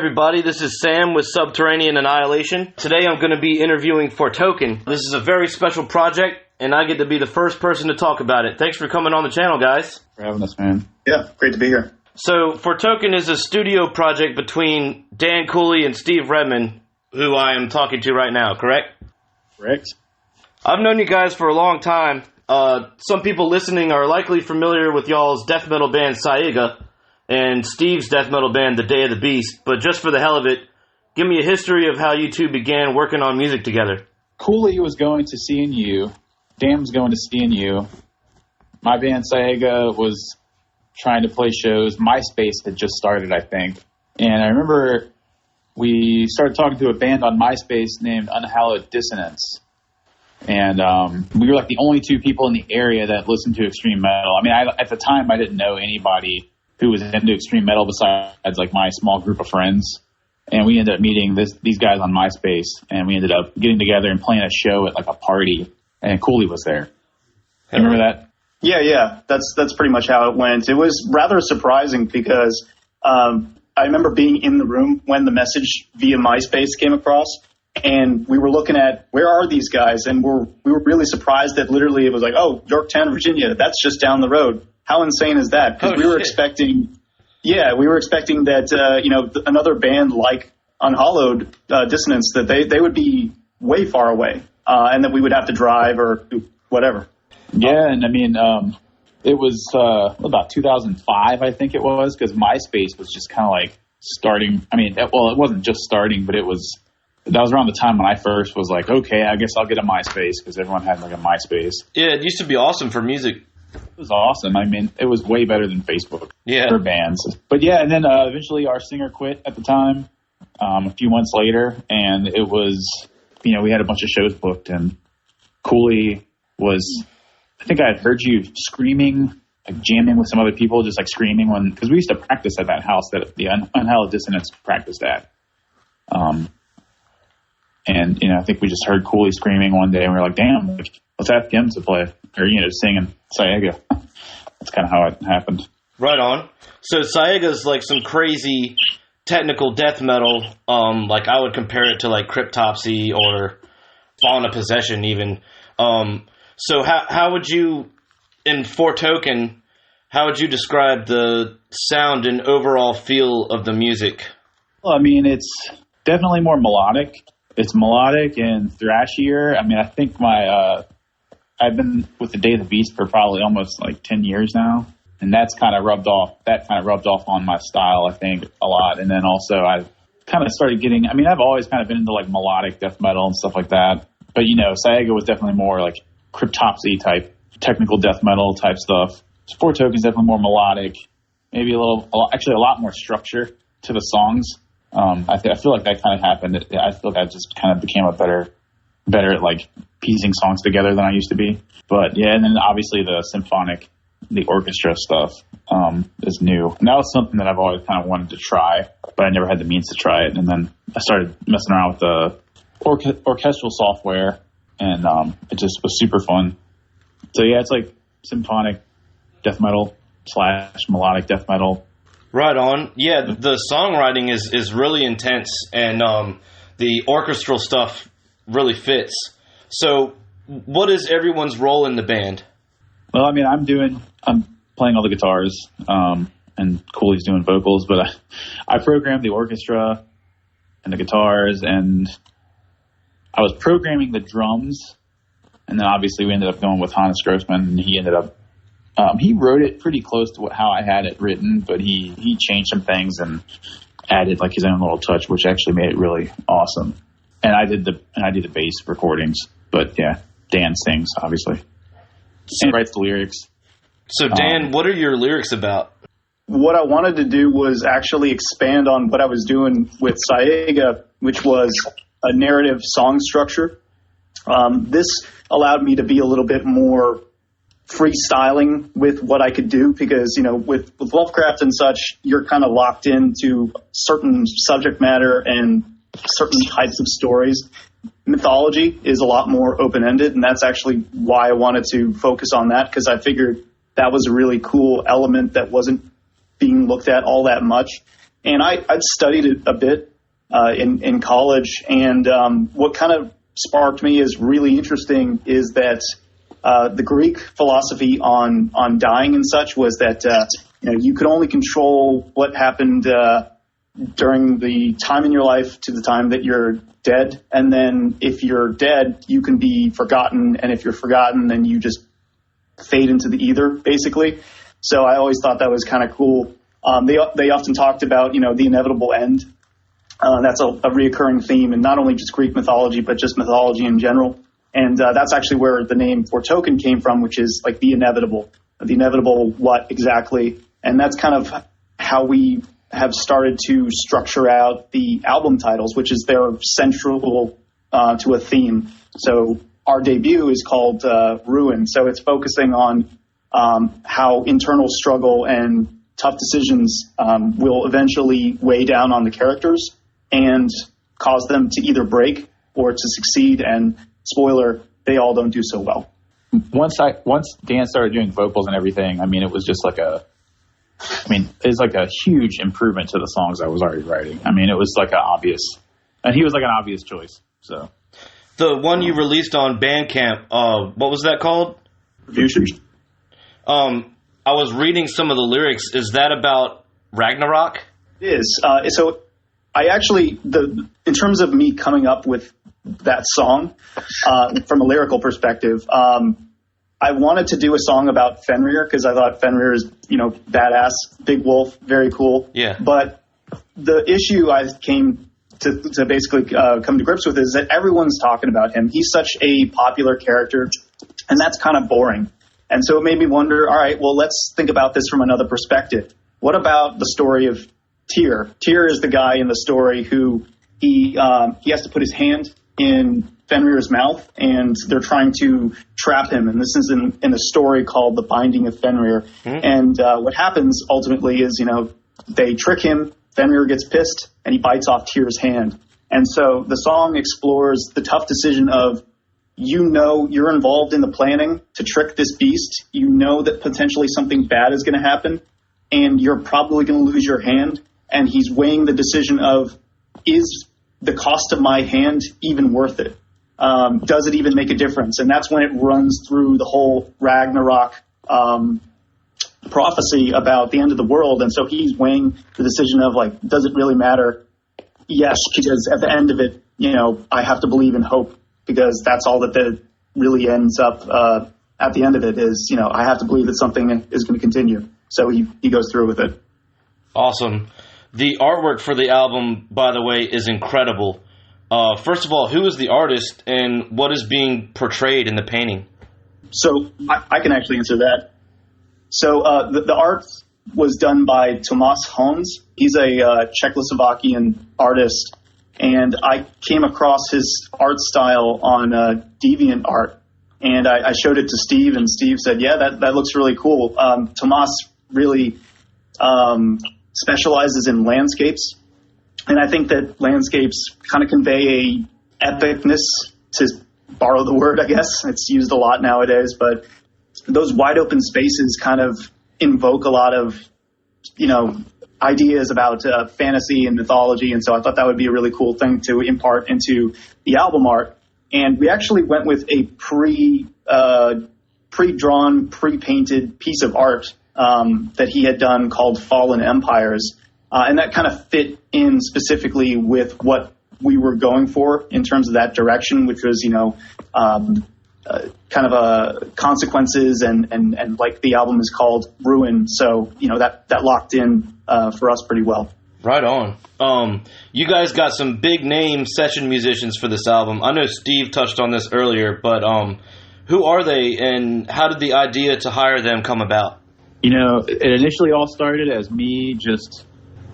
everybody. This is Sam with Subterranean Annihilation. Today I'm going to be interviewing Foretoken. This is a very special project, and I get to be the first person to talk about it. Thanks for coming on the channel, guys. For having us, man. Yeah, great to be here. So, Foretoken is a studio project between Dan Cooley and Steve Redmond, who I am talking to right now, correct? Correct. I've known you guys for a long time. Some people listening are likely familiar with y'all's death metal band Saiga and Steve's death metal band The Day of the Beast, but just for the hell of it, give me a history of how you two began working on music together. Cooley was going to CNU. Dan was going to CNU. My band Saiga was trying to play shows. MySpace had just started, I think. And I remember we started talking to a band on MySpace named Unhallowed Dissonance. And we were like the only two people in the area that listened to extreme metal. I mean, at the time, I didn't know anybody who was into extreme metal besides like my small group of friends. And we ended up meeting these guys on MySpace, and we ended up getting together and playing a show at like a party, and Cooley was there. You remember that? Yeah. That's pretty much how it went. It was rather surprising because I remember being in the room when the message via MySpace came across, and we were looking at where are these guys, and we were really surprised that literally it was like, oh, Yorktown, Virginia, that's just down the road. How insane is that? Because we were expecting that another band like Unhallowed Dissonance, that they would be way far away, and that we would have to drive or whatever. Yeah, and I mean, it was about 2005, I think it was, because MySpace was just kind of like starting. I mean, it wasn't just starting, but that was around the time when I first was like, okay, I guess I'll get a MySpace, because everyone had like a MySpace. Yeah, it used to be awesome for music. It was awesome. I mean, it was way better than Facebook for bands. But yeah, and then eventually our singer quit at the time, a few months later, and it was, we had a bunch of shows booked, and Cooley was, I think I had heard you screaming, like jamming with some other people, just like screaming because we used to practice at that house that the Unhallowed Dissonance practiced at. And, I think we just heard Cooley screaming one day, and we were like, damn, let's ask him to play, or, sing in Saiga. That's kind of how it happened. Right on. So Saiga's like some crazy technical death metal. Like I would compare it to like Cryptopsy or Fauna Possession even. So how would you, in Foretoken, how would you describe the sound and overall feel of the music? Well, I mean, it's definitely more melodic. It's melodic and thrashier. I mean, I think I've been with The Day of the Beast for probably almost like 10 years now, and that's kind of rubbed off on my style, I think, a lot. And then also I kind of started getting, I mean, I've always kind of been into like melodic death metal and stuff like that. But, Saiga was definitely more like Cryptopsy type, technical death metal type stuff. Foretoken is definitely more melodic, maybe a lot more structure to the songs. I feel like that kind of happened. I feel like I just kind of became a better at like piecing songs together than I used to be. But yeah, and then obviously the orchestra stuff is new. And that was something that I've always kind of wanted to try, but I never had the means to try it. And then I started messing around with the orchestral software, and it just was super fun. So yeah, it's like symphonic death metal / melodic death metal. Right on. Yeah, the songwriting is really intense, and the orchestral stuff really fits. So what is everyone's role in the band? Well, I mean, I'm playing all the guitars, and Cooley's doing vocals, but I programmed the orchestra and the guitars, and I was programming the drums, and then obviously we ended up going with Hannes Grossman, and he ended up he wrote it pretty close to how I had it written, but he changed some things and added like his own little touch, which actually made it really awesome. And I did the bass recordings, but yeah, Dan sings obviously and writes the lyrics. So Dan, what are your lyrics about? What I wanted to do was actually expand on what I was doing with Saiga, which was a narrative song structure. This allowed me to be a little bit more freestyling with what I could do, because with Lovecraft and such, you're kind of locked into certain subject matter and certain types of stories. Mythology is a lot more open-ended, and that's actually why I wanted to focus on that, because I figured that was a really cool element that wasn't being looked at all that much. And I'd studied it a bit in college, and what kind of sparked me is really interesting is that the Greek philosophy on dying and such was that you could only control what happened during the time in your life to the time that you're dead, and then if you're dead, you can be forgotten, and if you're forgotten, then you just fade into the ether, basically. So I always thought that was kind of cool. They often talked about the inevitable end. That's a reoccurring theme in not only just Greek mythology, but just mythology in general. And that's actually where the name Foretoken came from, which is like the inevitable. The inevitable what exactly? And that's kind of how we have started to structure out the album titles, which is they're central to a theme. So our debut is called Ruin. So it's focusing on how internal struggle and tough decisions will eventually weigh down on the characters and cause them to either break or to succeed. And spoiler, they all don't do so well. Once Dan started doing vocals and everything, it was just it's like a huge improvement to the songs I was already writing. It was like he was like an obvious choice. So the one you released on Bandcamp, what was that called? Futures. I was reading some of the lyrics. Is that about Ragnarok? It is. So I actually, in terms of me coming up with that song, from a lyrical perspective, I wanted to do a song about Fenrir because I thought Fenrir is, badass, big wolf, very cool. Yeah. But the issue I came to basically come to grips with is that everyone's talking about him. He's such a popular character, and that's kind of boring. And so it made me wonder, all right, well, let's think about this from another perspective. What about the story of Tyr? Tyr is the guy in the story who he has to put his hand in Fenrir's mouth, and they're trying to trap him. And this is in a story called The Binding of Fenrir. Mm-hmm. And what happens ultimately is, they trick him, Fenrir gets pissed, and he bites off Tyr's hand. And so the song explores the tough decision of, you're involved in the planning to trick this beast. You know that potentially something bad is going to happen, and you're probably going to lose your hand. And he's weighing the decision of, is the cost of my hand even worth it? Does it even make a difference? And that's when it runs through the whole Ragnarok prophecy about the end of the world. And so he's weighing the decision of, does it really matter? Yes, because at the end of it, I have to believe in hope, because that's all that really ends up at the end of it is, I have to believe that something is going to continue. So he goes through with it. Awesome. The artwork for the album, by the way, is incredible. First of all, who is the artist and what is being portrayed in the painting? So I can actually answer that. So the art was done by Tomáš Honz. He's a Czechoslovakian artist, and I came across his art style on DeviantArt, and I showed it to Steve, and Steve said, yeah, that looks really cool. Tomáš really specializes in landscapes, and I think that landscapes kind of convey a epicness, to borrow the word, I guess. It's used a lot nowadays, but those wide open spaces kind of invoke a lot of, ideas about fantasy and mythology, and so I thought that would be a really cool thing to impart into the album art. And we actually went with a pre-drawn, pre-painted piece of art that he had done called Fallen Empires, and that kind of fit in specifically with what we were going for in terms of that direction, which was, kind of consequences and like the album is called Ruin. So, that locked in for us pretty well. Right on. You guys got some big name session musicians for this album. I know Steve touched on this earlier, but who are they and how did the idea to hire them come about? It initially all started as me just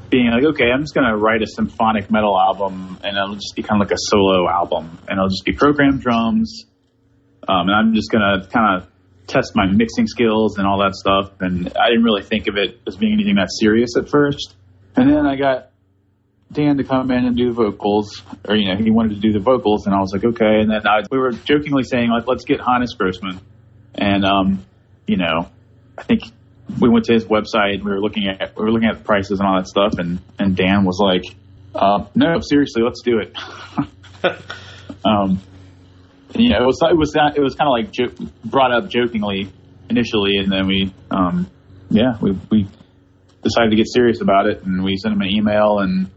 being like, okay, I'm just going to write a symphonic metal album, and it'll just be kind of like a solo album, and it'll just be programmed drums. And I'm just going to kind of test my mixing skills and all that stuff. And I didn't really think of it as being anything that serious at first. And then I got Dan to come in and do the vocals, or, he wanted to do the vocals. And I was like, okay. And then we were jokingly saying, let's get Hannes Grossman. And, I think we went to his website. We were looking at the prices and all that stuff, and Dan was like, "No, seriously, let's do it." It was kind of like brought up jokingly initially, and then we decided to get serious about it, and we sent him an email, and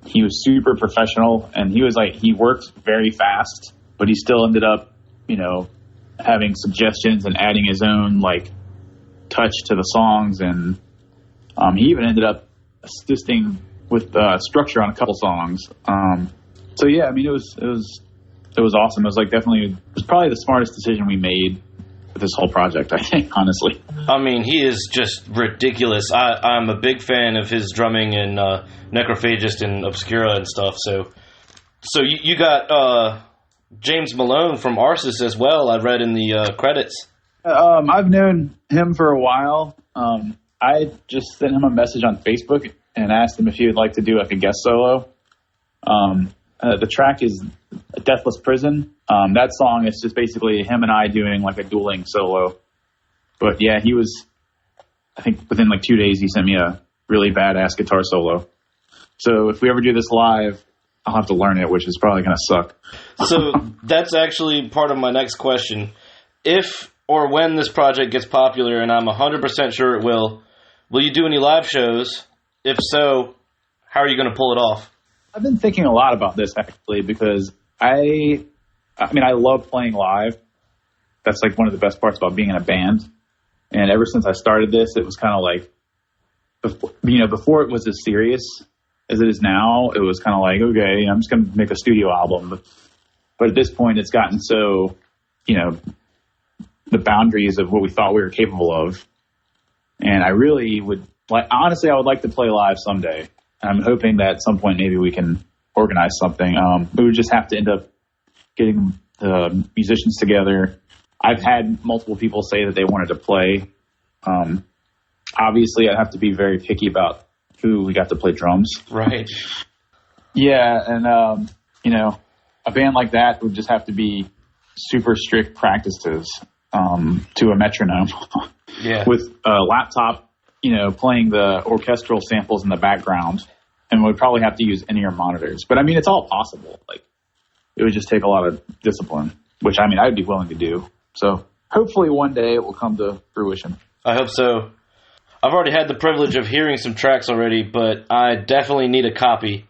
he was super professional, and he was like, he works very fast, but he still ended up, having suggestions and adding his own like touch to the songs, and he even ended up assisting with structure on a couple songs. So yeah, I mean, it was awesome. It was like it was probably the smartest decision we made with this whole project, I think, honestly. I mean, he is just ridiculous. I'm a big fan of his drumming and Necrophagist and Obscura and stuff. So you got James Malone from Arsis as well, I read in the credits. I've known him for a while. I just sent him a message on Facebook and asked him if he would like to do like a guest solo. The track is Deathless Prison. That song is just basically him and I doing like a dueling solo. But yeah, he was, I think within like 2 days, he sent me a really badass guitar solo. So if we ever do this live, I'll have to learn it, which is probably going to suck. So that's actually part of my next question. If or when this project gets popular, and I'm 100% sure it will you do any live shows? If so, how are you going to pull it off? I've been thinking a lot about this actually, because I love playing live. That's like one of the best parts about being in a band. And ever since I started this, it was kind of like, before it was as serious as it is now, it was kind of like, okay, I'm just going to make a studio album. But at this point, it's gotten so, the boundaries of what we thought we were capable of. And I really would honestly, I would like to play live someday. I'm hoping that at some point maybe we can organize something. We would just have to end up getting the musicians together. I've had multiple people say that they wanted to play. Obviously, I'd have to be very picky about who we got to play drums. Right. Yeah, and, a band like that would just have to be super strict practices to a metronome. Yeah. With a laptop, playing the orchestral samples in the background, and we'd probably have to use in-ear monitors. But I mean, it's all possible. Like, it would just take a lot of discipline, which I'd be willing to do. So hopefully one day it will come to fruition. I hope so. I've already had the privilege of hearing some tracks already, but I definitely need a copy.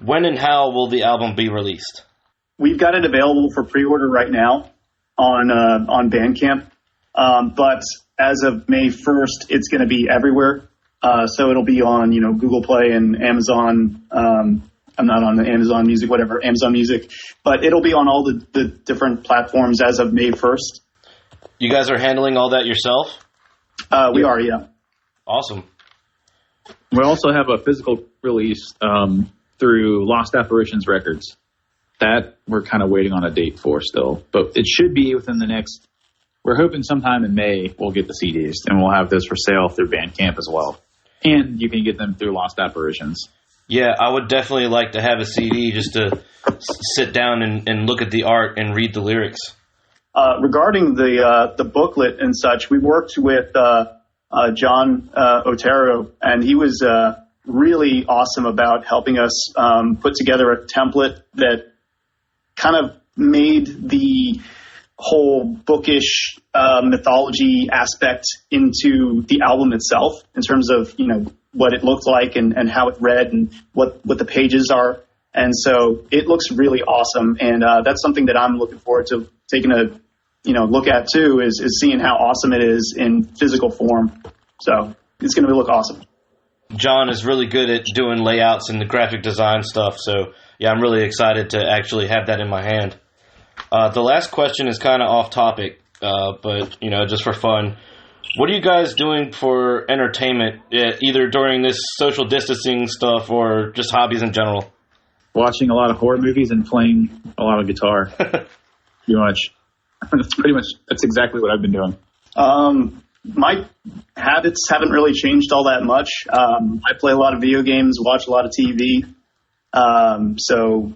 When and how will the album be released? We've got it available for pre-order right now on Bandcamp. But as of May 1st, it's going to be everywhere. So it'll be on, Google Play and Amazon. I'm not on the Amazon Music, whatever, Amazon Music. But it'll be on all the different platforms as of May 1st. You guys are handling all that yourself? We are, yeah. Awesome. We also have a physical release through Lost Apparitions Records. That we're kind of waiting on a date for still. But it should be within the next... We're hoping sometime in May we'll get the CDs, and we'll have this for sale through Bandcamp as well. And you can get them through Lost Apparitions. Yeah, I would definitely like to have a CD just to sit down and look at the art and read the lyrics. Regarding the booklet and such, we worked with John Otero, and he was really awesome about helping us put together a template that kind of made the whole bookish mythology aspect into the album itself, in terms of what it looked like and how it read and what the pages are. And so it looks really awesome, and that's something that I'm looking forward to taking a look at too, is seeing how awesome it is in physical form. So it's going to look awesome. John is really good at doing layouts and the graphic design stuff, so yeah, I'm really excited to actually have that in my hand. The last question is kind of off topic, but just for fun. What are you guys doing for entertainment, either during this social distancing stuff or just hobbies in general? Watching a lot of horror movies and playing a lot of guitar. Pretty much. That's exactly what I've been doing. My habits haven't really changed all that much. I play a lot of video games, watch a lot of TV. So,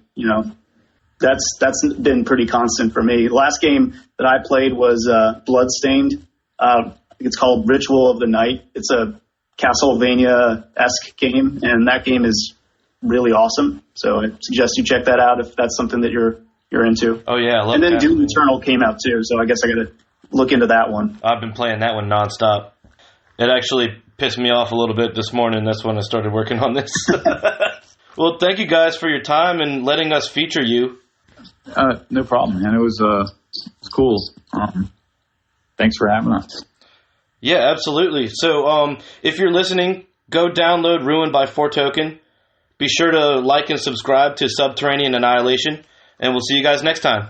that's been pretty constant for me. The last game that I played was Bloodstained. think it's called Ritual of the Night. It's a Castlevania-esque game, and that game is really awesome. So I suggest you check that out if that's something that you're into. Oh yeah, I love And then Doom Castlevania. Eternal came out too, so I guess I got to look into that one. I've been playing that one nonstop. It actually pissed me off a little bit this morning. That's when I started working on this. Well, thank you guys for your time and letting us feature you. No problem, man. It was cool. Thanks for having us. Yeah, absolutely. So if you're listening, go download Ruined by Foretoken. Be sure to like and subscribe to Subterranean Annihilation, and we'll see you guys next time.